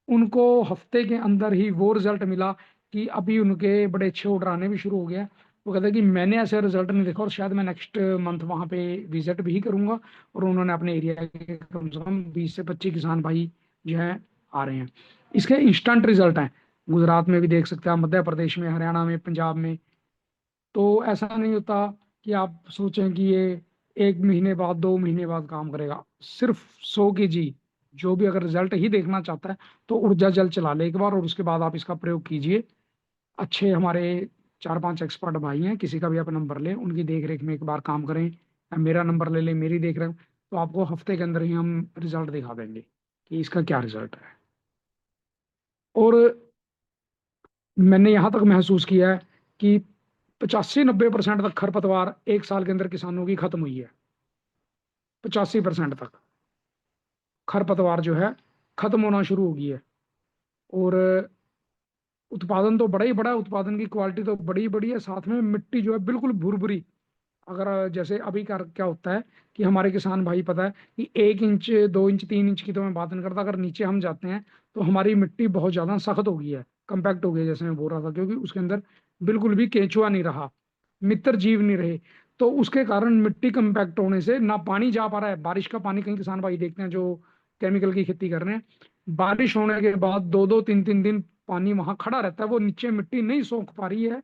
उनको हफ्ते के अंदर ही वो रिजल्ट मिला कि अभी उनके बड़े अच्छे ऑर्डर आने भी शुरू हो गया। वो कहते हैं कि मैंने ऐसे रिजल्ट नहीं देखा और शायद मैं नेक्स्ट मंथ वहाँ पे विजिट भी करूंगा। और उन्होंने अपने एरिया के कम से कम 20 से 25 किसान भाई जो है आ रहे हैं। इसके इंस्टेंट रिजल्ट हैं, गुजरात में भी देख सकते हैं, मध्य प्रदेश में, हरियाणा में, पंजाब में। तो ऐसा नहीं होता कि आप सोचें कि ये 1 महीने बाद 2 महीने बाद काम करेगा। सिर्फ 100 kg, जो भी अगर रिजल्ट ही देखना चाहता है तो ऊर्जा जल चला ले एक बार और उसके बाद आप इसका प्रयोग कीजिए। अच्छे हमारे 4-5 एक्सपर्ट भाई हैं, किसी का भी आप नंबर लें, उनकी देख रेख में एक बार काम करें, या मेरा नंबर ले लें, मेरी देख रेख, तो आपको हफ्ते के अंदर ही हम रिजल्ट दिखा देंगे कि इसका क्या रिजल्ट है। और मैंने यहाँ तक महसूस किया है कि 85-90% तक खरपतवार एक साल के अंदर किसानों की खत्म हुई है। 85% तक खरपतवार जो है खत्म होना शुरू हो गई है। और उत्पादन तो बड़ा ही बड़ा है, उत्पादन की क्वालिटी तो बड़ी बड़ी है, साथ में मिट्टी जो है बिल्कुल भुरभुरी। अगर जैसे अभी का क्या होता है कि हमारे किसान भाई, पता है कि 1 इंच 2 इंच 3 इंच की तो मैं बात नहीं करता, अगर नीचे हम जाते हैं तो हमारी मिट्टी बहुत ज्यादा सख्त हो गई है, कंपैक्ट हो गई है, जैसे मैं बोल रहा था, क्योंकि उसके अंदर बिल्कुल भी केंचुआ नहीं रहा, मित्र जीव नहीं रहे। तो उसके कारण मिट्टी कंपैक्ट होने से ना पानी जा पा रहा है, बारिश का पानी, कई किसान भाई देखते हैं जो केमिकल की खेती कर रहे हैं, बारिश होने के बाद 2-2 3-3 दिन पानी वहां खड़ा रहता है, वो नीचे मिट्टी नहीं सोख पा रही है।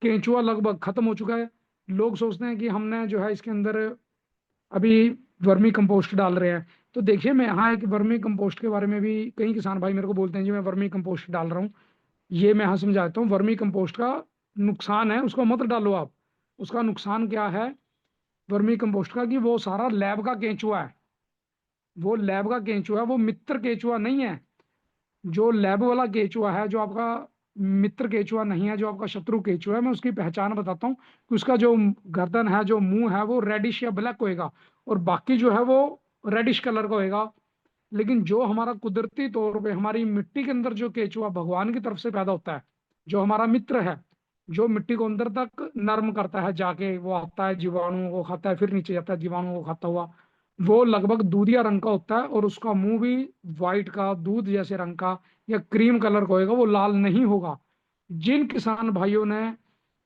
केंचुआ लगभग खत्म हो चुका है। लोग सोचते हैं कि हमने जो है इसके अंदर अभी वर्मी कंपोस्ट डाल रहे हैं। तो देखिए, मैं यहाँ एक वर्मी कंपोस्ट के बारे में भी, कई किसान भाई मेरे को बोलते हैं जी मैं वर्मी कंपोस्ट डाल रहा हूँ। ये मैं यहाँ समझाता हूँ, वर्मी कंपोस्ट का नुकसान है, उसको मत डालो आप। उसका नुकसान क्या है वर्मी कंपोस्ट का, कि वो सारा लैब का केंचुआ है। वो लैब का केंचुआ है, वो मित्र केंचुआ नहीं है। जो लैब वाला केचुआ है, जो आपका मित्र केचुआ नहीं है, जो आपका शत्रु केचुआ है, मैं उसकी पहचान बताता हूँ कि उसका जो गर्दन है, जो मुंह है, वो रेडिश या ब्लैक होएगा, और बाकी जो है वो रेडिश कलर का होएगा। लेकिन जो हमारा कुदरती तौर पे हमारी मिट्टी के अंदर जो केचुआ भगवान की तरफ से पैदा होता है, जो हमारा मित्र है, जो मिट्टी को अंदर तक नर्म करता है, जाके वो आता है, जीवाणुओं को खाता है, फिर नीचे जाता है जीवाणुओं को खाता हुआ, वो लगभग दूधिया रंग का होता है, और उसका मुंह भी व्हाइट का, दूध जैसे रंग का या क्रीम कलर का होगा, वो लाल नहीं होगा। जिन किसान भाइयों ने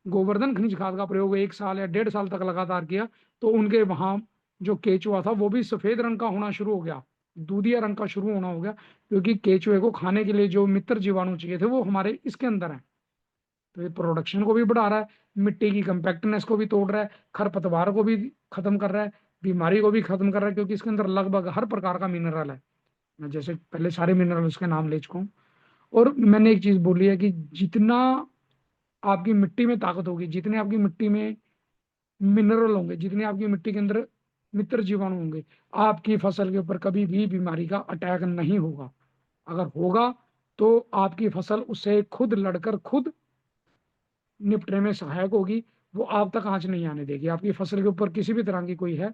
गोवर्धन खनिज खाद का प्रयोग 1 साल या 1.5 साल तक लगातार किया, तो उनके वहां जो केचुआ था वो भी सफेद रंग का होना शुरू हो गया, दूधिया रंग का शुरू होना हो गया, क्योंकि केचुए को खाने के लिए जो मित्र जीवाणु चाहिए थे वो हमारे इसके अंदर है। तो ये प्रोडक्शन को भी बढ़ा रहा है, मिट्टी की कंपैक्टनेस को भी तोड़ रहा है, खरपतवार को भी खत्म कर रहा है, बीमारी को भी खत्म कर रहा है, क्योंकि इसके अंदर लगभग हर प्रकार का मिनरल है। मैं जैसे पहले सारे मिनरल उसके नाम ले चुका हूँ। और मैंने एक चीज बोली है कि जितना आपकी मिट्टी में ताकत होगी, जितने आपकी मिट्टी में मिनरल होंगे, जितने आपकी मिट्टी के अंदर मित्र जीवाणु होंगे, आपकी फसल के ऊपर कभी भी बीमारी का अटैक नहीं होगा। अगर होगा तो आपकी फसल उससे खुद लड़कर खुद निपटने में सहायक होगी, वो आप तक आंच नहीं आने देगी, आपकी फसल के ऊपर किसी भी तरह की कोई है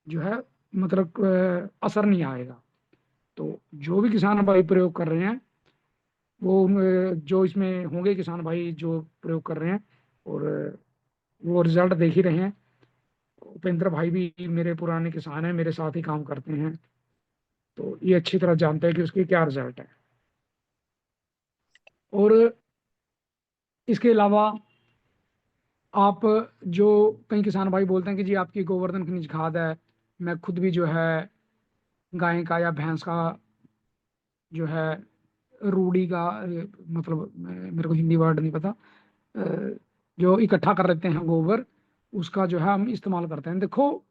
जो है मतलब असर नहीं आएगा। तो जो भी किसान भाई प्रयोग कर रहे हैं, वो जो इसमें होंगे किसान भाई जो प्रयोग कर रहे हैं, और वो रिजल्ट देख ही रहे हैं। उपेंद्र भाई भी मेरे पुराने किसान हैं, मेरे साथ ही काम करते हैं, तो ये अच्छी तरह जानते हैं कि उसकी क्या रिजल्ट है। और इसके अलावा आप, जो कई किसान भाई बोलते हैं कि जी आपकी गोवर्धन खनिज खाद है, मैं खुद भी जो है गाय का या भैंस का जो है रूढ़ी का मतलब मेरे को हिंदी वर्ड नहीं पता, जो इकट्ठा कर लेते हैं गोबर, उसका जो है हम इस्तेमाल करते हैं। देखो,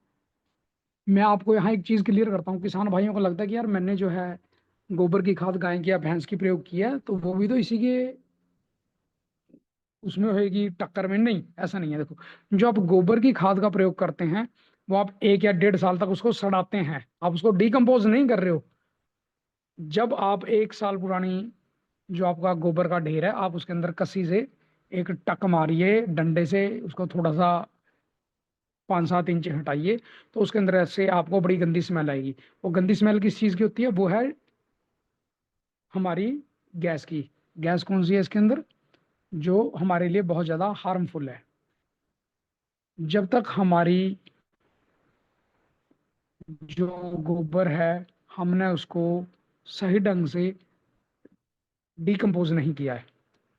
मैं आपको यहाँ एक चीज़ क्लियर करता हूँ। किसान भाइयों को लगता है कि यार मैंने जो है गोबर की खाद गाय की या भैंस की प्रयोग किया है, तो वो भी तो इसी के उसमें होएगी टक्कर में। नहीं, ऐसा नहीं है। देखो, जो आप गोबर की खाद का प्रयोग करते हैं, वो आप 1 या 1.5 साल तक उसको सड़ाते हैं, आप उसको डिकम्पोज नहीं कर रहे हो। जब आप 1 साल पुरानी जो आपका गोबर का ढेर है, आप उसके अंदर कसी से एक टक मारिए डंडे से, उसको थोड़ा सा 5-7 इंच हटाइए, तो उसके अंदर ऐसे आपको बड़ी गंदी स्मेल आएगी। वो गंदी स्मेल किस चीज़ की होती है? वो है हमारी गैस की। गैस कौन सी है इसके अंदर? जो हमारे लिए बहुत ज़्यादा हार्मफुल है। जब तक हमारी जो गोबर है, हमने उसको सही ढंग से डिकम्पोज नहीं किया है,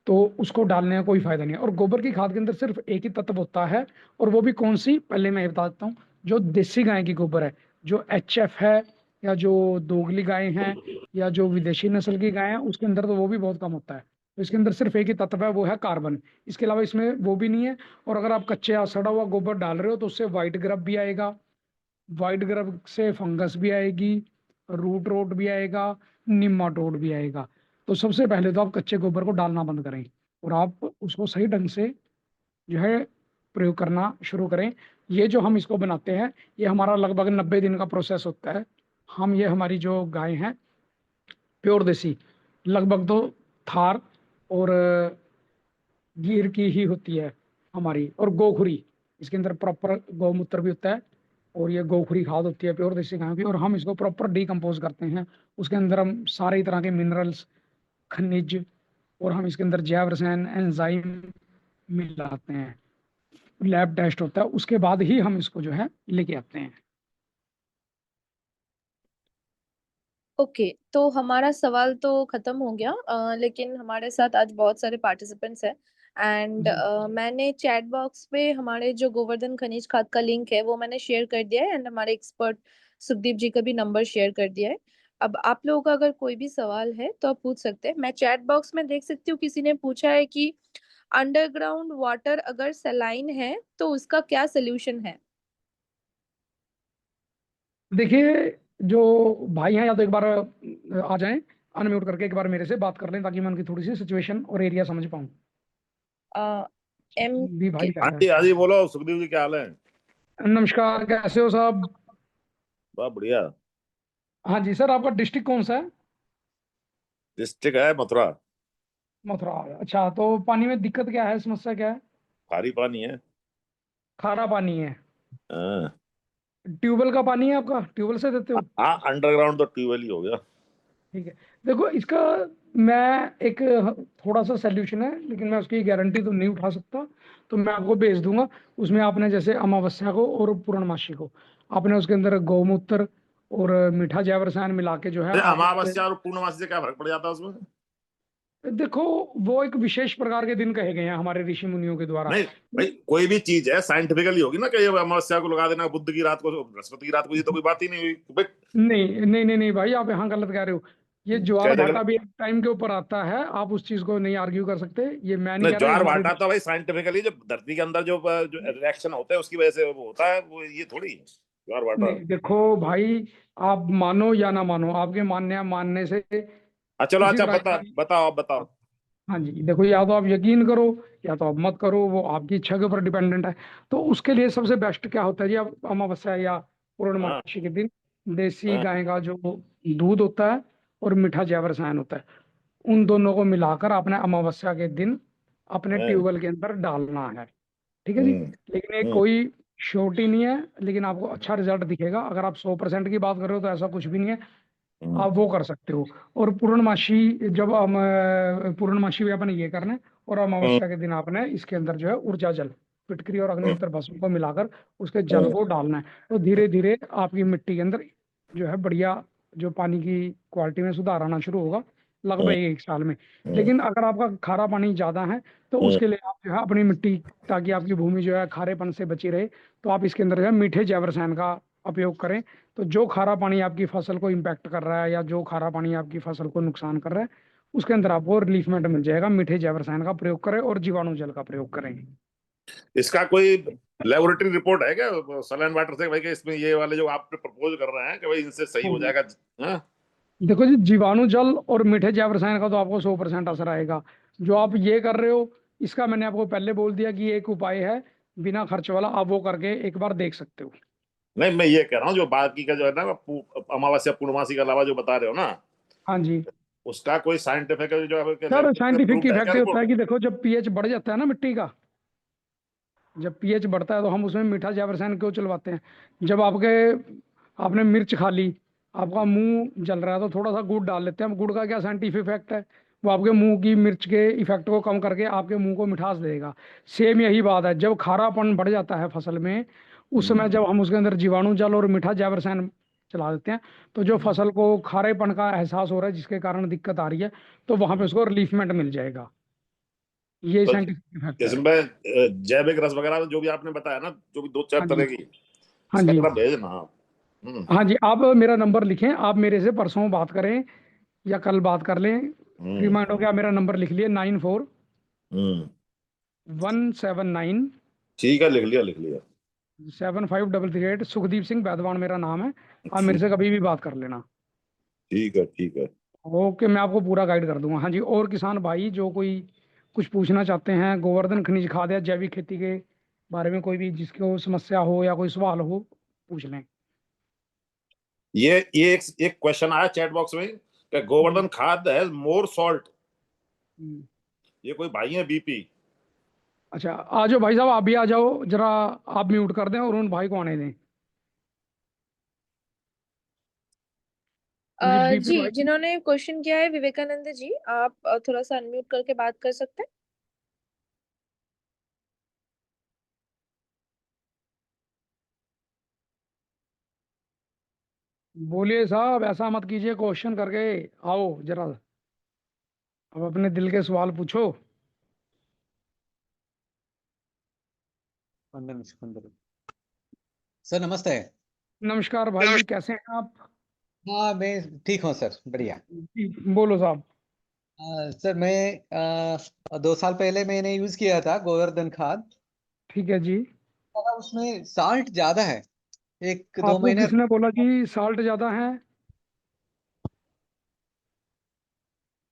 तो उसको डालने का कोई फायदा नहीं है। और गोबर की खाद के अंदर सिर्फ एक ही तत्व होता है, और वो भी कौन सी, पहले मैं ये बता देता हूँ। जो देसी गाय की गोबर है, जो HF है, या जो दोगली गाय हैं, या जो विदेशी नस्ल की गाय है, उसके अंदर तो वो भी बहुत कम होता है। तो इसके अंदर सिर्फ एक ही तत्व है, वो है कार्बन। इसके अलावा इसमें वो भी नहीं है। और अगर आप कच्चे या सड़ा हुआ गोबर डाल रहे हो, तो उससे व्हाइट ग्रब भी आएगा, व्हाइट ग्रब से फंगस भी आएगी, रूट रोट भी आएगा, निमाटोड भी आएगा। तो सबसे पहले तो आप कच्चे गोबर को डालना बंद करें, और आप उसको सही ढंग से जो है प्रयोग करना शुरू करें। ये जो हम इसको बनाते हैं, ये हमारा लगभग 90 दिन का प्रोसेस होता है। हम ये हमारी जो गाय हैं प्योर देसी, लगभग तो थार और गिर की ही होती है हमारी, और गोखुरी। इसके अंदर प्रॉपर गौमूत्र भी होता है, और ये गोखुरी खाद होती है प्योर देसी गाय की। और हम इसको प्रॉपर डिकम्पोज करते हैं। उसके अंदर हम सारे तरह के मिनरल्स, खनिज, और हम इसके अंदर जैव रसायन, एंजाइम मिलाते हैं। लैब टेस्ट होता है, उसके बाद ही हम इसको जो है लेके आते हैं। ओके, तो हमारा सवाल तो खत्म हो गया, लेकिन हमारे साथ आज बहुत सारे पार्टिसिपेंट्स हैं। एंड जी। मैंने चैट बॉक्स पे हमारे जो गोवर्धन खनिज खाद का लिंक है वो मैंने शेयर कर दिया है, एंड हमारे एक्सपर्ट सुखदीप जी का भी नंबर शेयर कर दिया है। अब आप लोगों का अगर कोई भी सवाल है तो आप पूछ सकते हैं। मैं चैट बॉक्स में देख सकती हूँ किसी ने पूछा है कि अंडरग्राउंड वाटर अगर सलाइन है तो उसका क्या सोल्यूशन है। देखिए, जो भाई हैं, या तो एक बार आ जाएं, अनम्यूट करके एक बार मेरे से बात कर लें, ताकि मैं उनकी थोड़ी सी सिचुएशन और एरिया समझ पाऊँ। एम भी के। भाई है हाँ शायद। जी, हाँ जी, बोलो सुखदेव जी, क्या हाल है? नमस्कार, कैसे हो साहब? बहुत बढ़िया। हाँ जी सर, आपका डिस्ट्रिक्ट कौन सा है? डिस्ट्रिक्ट है मथुरा। मथुरा। अच्छा, तो पानी में दिक्कत क्या है, समस्या क्या है? खारी पानी है। खारा पानी है। हाँ। ट्यूबवेल का पानी है आपका? ट्यूबवेल से देते हो? हाँ, अंडरग्राउंड तो ट्यूबवेल ही हो गया। ठीक है। देखो, इसका मैं एक थोड़ा सा सोल्यूशन है, लेकिन मैं उसकी गारंटी तो नहीं उठा सकता। तो मैं आपको भेज दूंगा। उसमें आपने जैसे अमावस्या को और पूर्णमासी को आपने उसके अंदर गौमूत्र और मीठा जैव रसायन मिला के जो है अरे, आप उसके, अमावस्या और पूर्णमासी से क्या फर्क पड़ जाता है उसमें? देखो, वो एक विशेष प्रकार के दिन कहे गए हैं हमारे ऋषि मुनियों के द्वारा। नहीं भाई, कोई भी चीज है साइंटिफिकली होगी ना, कि ये अमावस्या को लगा देना, बुद्ध की रात को, बृहस्पति की रात को, ये तो कोई बात ही नहीं हुई भाई। नहीं नहीं नहीं नहीं भाई, आप यहाँ गलत कह रहे हो। ये ज्वार क्या भाटा जगह? भी एक टाइम के ऊपर आता है, आप उस चीज को नहीं आर्ग्यू कर सकते। ये मैं नहीं नहीं, कह रहा, ये ज्वार हमारे भाटा तो भाई साइंटिफिकली जो धरती के अंदर जो रिएक्शन होते हैं उसकी वजह से वो होता है, वो ये थोड़ी है ज्वार भाटा। नहीं, देखो भाई, आप मानो या ना मानो, आपके मानने मानने से चलो, किसी अच्छा, तरह की, बताओ, आप बताओ। हाँ जी, देखो, या तो आप यकीन करो या तो आप मत करो, वो आपकी इच्छा के ऊपर डिपेंडेंट है। तो उसके लिए सबसे बेस्ट क्या होता है जी? आप अमावस्या या हाँ, पूर्णमासी के दिन देसी हाँ, गाय का जो दूध होता है और मीठा जैव रसायन होता है, उन दोनों को मिलाकर आपने अमावस्या के दिन अपने हाँ, ट्यूबवेल के अंदर डालना है। ठीक है जी। हम्म, लेकिन एक हम्म, कोई श्योरिटी नहीं है, लेकिन आपको अच्छा रिजल्ट दिखेगा। अगर आप 100% की बात कर रहे हो तो ऐसा कुछ भी नहीं है, हम्म, आप वो कर सकते हो। और पूर्णमासी, जब हम पूर्णमासी भी आपने ये करना है, और हम्म, अमावस्या के दिन आपने इसके अंदर जो है ऊर्जा जल, फिटकरी और हम्म, अग्निहोत्र भस्म को मिलाकर उसके जल हम्म, को डालना है। तो धीरे धीरे आपकी मिट्टी के अंदर जो है बढ़िया, जो पानी की क्वालिटी में सुधार आना शुरू होगा, लगभग हम्म, 1 साल में। हम्म, लेकिन अगर आपका खारा पानी ज्यादा है, तो हम्म, उसके लिए आप जो है अपनी मिट्टी, ताकि आपकी भूमि जो है खारेपन से बची रहे, तो आप इसके अंदर जो है मीठे जैव रसायन का उपयोग करें। तो जो खारा पानी आपकी फसल को इम्पैक्ट कर रहा है या जो खारा पानी आपकी फसल को नुकसान कर रहा है, उसके अंदर आपको रिलीफमेंट मिल जाएगा। मीठे जैव रसायन का प्रयोग करें और जीवाणु जल का प्रयोग करें। इसका कोई लेबोरेटरी रिपोर्ट है क्या सलाइन वाटर से भाई कि इसमें ये वाले जो आप प्रपोज कर रहे हैं कि भाई इनसे सही हाँ हो जी, जाएगा? हाँ? देखो जी, जीवाणु जल और मीठे जैव रसायन का तो आपको 100% असर आएगा। जो आप ये कर रहे हो, इसका मैंने आपको पहले बोल दिया कि ये एक उपाय है बिना खर्च वाला, आप वो करके एक बार देख सकते हो। नहीं, मैं ये कह रहा हूँ जो बाकी का जो है ना अमावस्या पूर्णमासी के अलावा जो बता रहे हो ना, हाँ जी उसका कोई साइंटिफिक जो सर, है साइंटिफिक प्रूफ है क्या इफेक्ट ये होता रिपोर्ट? है कि देखो, जब पीएच बढ़ जाता है ना मिट्टी का, जब पीएच बढ़ता है तो हम उसमें मीठा जैव रसायन क्यों चलवाते हैं? जब आपने मिर्च खा ली, आपका मुंह जल रहा है, तो थोड़ा सा गुड़ डाल लेते हैं हम। गुड़ का क्या साइंटिफिक इफेक्ट है? वो आपके मुंह की मिर्च के इफेक्ट को कम करके आपके मुंह को मिठास देगा। सेम यही बात है, जब खारापन बढ़ जाता है फसल में, उस समय जब हम उसके अंदर जीवाणु जल और मीठा जैव रसायन चला देते हैं, तो जो फसल को खारेपन का एहसास हो रहा है जिसके कारण दिक्कत आ रही है, तो वहां पे उसको रिलीफमेंट मिल जाएगा। ये तो साइंटिफिक इफेक्ट है। इसमें जैविक रस वगैरह जो भी आपने बताया ना, जो भी दो चार हाँ तरह जी। की, हाँ इसका जी। जरा भेजना आप। हाँ जी, आप मेरा नंबर लिखें, आप मेरे से परसों बात करें या कल बात कर लें। फ्री हम्म। माइंड हो गया, मेरा नंबर लिख लिए, हम्म। 9417975338। ठीक है, लिख लिया लिख लिया। सुखदीप सिंह बैदवान मेरा नाम है। आप मेरे से ठीक। कभी भी बात कर लेना। ठीक है, ठीक है। ओके, मैं आपको पूरा गाइड कर दूंगा। हाँ जी, और किसान भाई जो कोई कुछ पूछना चाहते हैं गोवर्धन खनिज खाद या जैविक खेती के बारे में, कोई भी जिसको समस्या हो या कोई सवाल हो, पूछ लें। ये एक क्वेश्चन आया चैट बॉक्स में कि जी। गोवर्धन खाद है मोर सॉल्ट। हम्म। ये कोई भाई है बीपी? अच्छा, आ जाओ भाई साहब, आप भी आ जाओ जरा। आप म्यूट कर दें और उन भाई को आने दें। हाँ जी, बीपी जी, भाई। जिन्होंने क्वेश्चन किया है विवेकानंद जी, आप थोड़ा सा अनम्यूट करके बात कर सकते हैं। बोलिए साहब, ऐसा मत कीजिए, क्वेश्चन करके आओ जरा। अब अपने दिल के सवाल पूछो। सर नमस्ते। नमस्कार भाई, कैसे हैं आप? हाँ मैं ठीक हूँ सर, बढ़िया। जी, बोलो साहब। सर मैं 2 साल पहले मैंने यूज किया था गोवर्धन खाद। ठीक है जी। उसमें साल्ट ज्यादा है, एक दो आपको महीने किसने बोला कि साल्ट ज़्यादा है?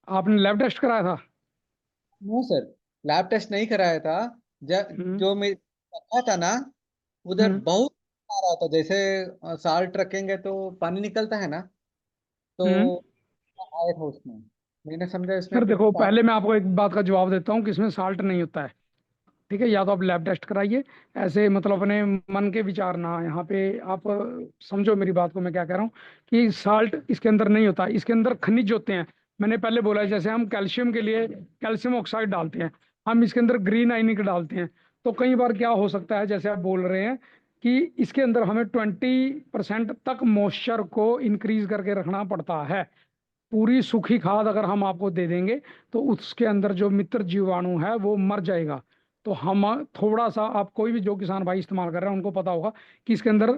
आपने लैब टेस्ट कराया था? नो सर, लैब टेस्ट नहीं कराया था। हम्म। जो मैं रखा था ना, उधर हम्म। बहुत आ रहा था। जैसे साल्ट रखेंगे तो पानी निकलता है ना, तो हम्म। आया था उसमें। मैंने समझा इसमें सर कुछ देखो, पहले मैं आपको एक बात का जवाब देता हूँ कि इसमें साल्ट नहीं होता है। ठीक है, या तो आप लैब टेस्ट कराइए। ऐसे मतलब अपने मन के विचार ना यहाँ पे आप समझो मेरी बात को, मैं क्या कह रहा हूँ कि साल्ट इसके अंदर नहीं होता, इसके अंदर खनिज होते हैं। मैंने पहले बोला है, जैसे हम कैल्शियम के लिए कैल्शियम ऑक्साइड डालते हैं, हम इसके अंदर ग्रीन आयनिक डालते हैं। तो कई बार क्या हो सकता है, जैसे आप बोल रहे हैं कि इसके अंदर हमें 20% तक मॉइस्चर को इंक्रीज करके रखना पड़ता है। पूरी सूखी खाद अगर हम आपको दे देंगे तो उसके अंदर जो मित्र जीवाणु है वो मर जाएगा। तो हम थोड़ा सा, आप कोई भी जो किसान भाई इस्तेमाल कर रहे हैं उनको पता होगा कि इसके अंदर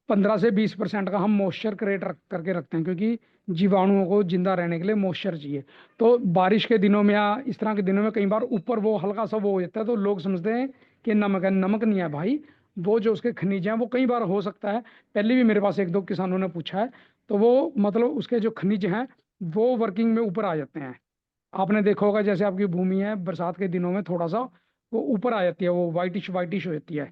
15 से 20% का हम मॉइस्चर क्रिएट करके रखते हैं, क्योंकि जीवाणुओं को जिंदा रहने के लिए मॉइस्चर चाहिए। तो बारिश के दिनों में या इस तरह के दिनों में कई बार ऊपर वो हल्का सा वो हो जाता है, तो लोग समझते हैं कि नमक है। नमक नहीं है भाई, वो जो उसके खनिज हैं वो कई बार हो सकता है। पहले भी मेरे पास एक दो किसानों ने पूछा है, तो वो मतलब उसके जो खनिज हैं वो वर्किंग में ऊपर आ जाते हैं। आपने देखा होगा, जैसे आपकी भूमि है, बरसात के दिनों में थोड़ा सा वो ऊपर आ जाती है, वो वाइटिश वाइटिश हो जाती है।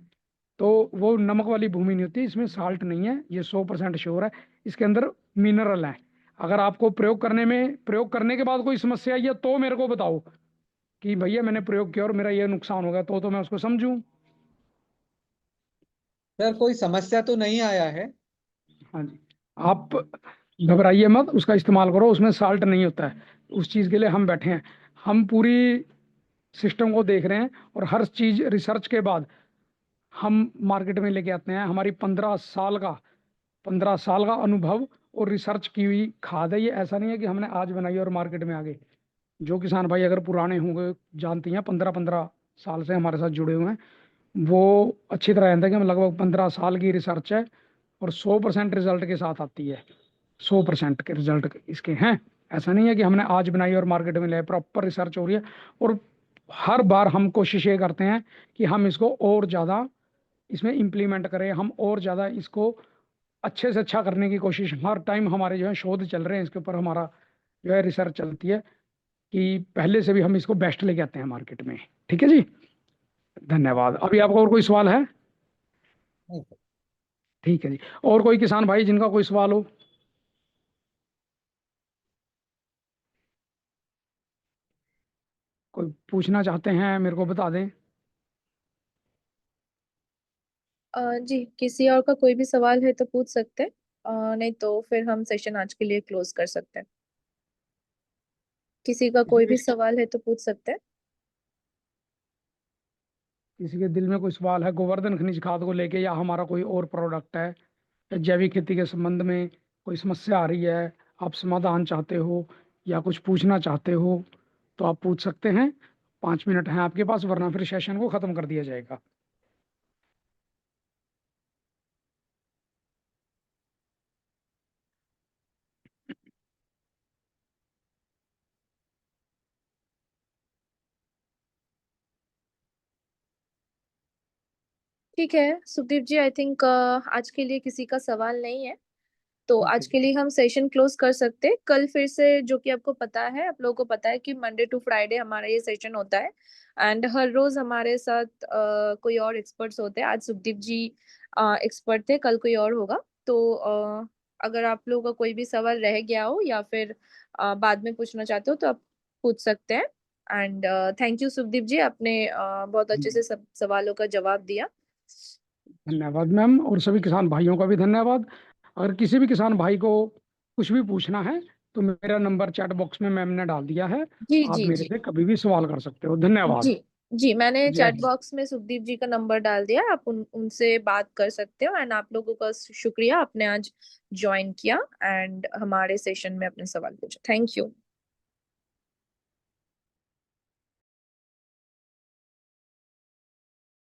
तो वो नमक वाली भूमि नहीं होती, इसमें साल्ट नहीं है, ये 100% श्योर है। इसके अंदर मिनरल है। अगर आपको प्रयोग करने के बाद कोई समस्या आई है तो मेरे को बताओ कि भैया मैंने प्रयोग किया और मेरा ये नुकसान हो गया, तो मैं उसको समझूं। सर कोई समस्या तो नहीं आया है। हाँ जी, आप घबराइए मत, उसका इस्तेमाल करो, उसमें साल्ट नहीं होता है। उस चीज़ के लिए हम बैठे हैं, हम पूरी सिस्टम को देख रहे हैं और हर चीज़ रिसर्च के बाद हम मार्केट में लेके आते हैं। हमारी 15 साल का अनुभव और रिसर्च की हुई खाद है ये। ऐसा नहीं है कि हमने आज बनाई और मार्केट में आ गए। जो किसान भाई अगर पुराने होंगे, जानते हैं, 15-15 साल से हमारे साथ जुड़े हुए हैं, वो अच्छी तरह जानते हैं कि हम लगभग 15 साल की रिसर्च है और 100% रिजल्ट के साथ आती है। 100% के रिजल्ट इसके हैं। ऐसा नहीं है कि हमने आज बनाई और मार्केट में ले, प्रॉपर रिसर्च हो रही है। और हर बार हम कोशिश ये करते हैं कि हम इसको और ज़्यादा इसमें इम्प्लीमेंट करें, हम और ज़्यादा इसको अच्छे से अच्छा करने की कोशिश, हर टाइम हमारे जो है शोध चल रहे हैं इसके ऊपर, हमारा जो है रिसर्च चलती है कि पहले से भी हम इसको बेस्ट लेके आते हैं मार्केट में। ठीक है जी, धन्यवाद। अभी आपका और कोई सवाल है? नहीं सर। ठीक है जी। और कोई किसान भाई जिनका कोई सवाल हो? कोई पूछना चाहते हैं मेरे को बता दें। जी, किसी और का कोई भी सवाल है तो पूछ सकते हैं, नहीं तो फिर हम सेशन आज के लिए क्लोज कर सकते हैं। किसी का कोई भी सवाल है तो पूछ सकते हैं। किसी के दिल में कोई सवाल है गोवर्धन खनिज खाद को लेके, या हमारा कोई और प्रोडक्ट है, या जैविक खेती के संबंध में कोई समस्या आ रही है, आप समाधान चाहते हो या कुछ पूछना चाहते हो, तो आप पूछ सकते हैं। 5 मिनट हैं आपके पास, वरना फिर सेशन को ख़त्म कर दिया जाएगा। ठीक है सुखदीप जी, आई थिंक आज के लिए किसी का सवाल नहीं है, तो ठीक है आज के लिए हम सेशन क्लोज कर सकते हैं। कल फिर से, जो कि आपको पता है, आप लोगों को पता है कि मंडे टू फ्राइडे हमारा ये सेशन होता है, एंड हर रोज हमारे साथ कोई और एक्सपर्ट्स होते हैं। आज सुखदीप जी एक्सपर्ट थे, कल कोई और होगा। तो अगर आप लोगों का कोई भी सवाल रह गया हो या फिर बाद में पूछना चाहते हो तो आप पूछ सकते हैं। एंड थैंक यू सुखदीप जी, आपने बहुत अच्छे से सब सवालों का जवाब दिया। धन्यवाद मैम, और सभी किसान भाइयों का भी धन्यवाद। अगर किसी भी किसान भाई को कुछ भी पूछना है तो मेरा नंबर चैट बॉक्स में मैम ने डाल दिया है, जी आप जी मेरे जी से कभी भी सवाल कर सकते हो। धन्यवाद। जी जी, मैंने जय चैट हिंद। बॉक्स में सुखदीप जी का नंबर डाल दिया है, आप उनसे बात कर सकते हो। एंड आप लोगों का शुक्रिया, आपने आज ज्वाइन किया एंड हमारे सेशन में अपने सवाल पूछा। Thank you.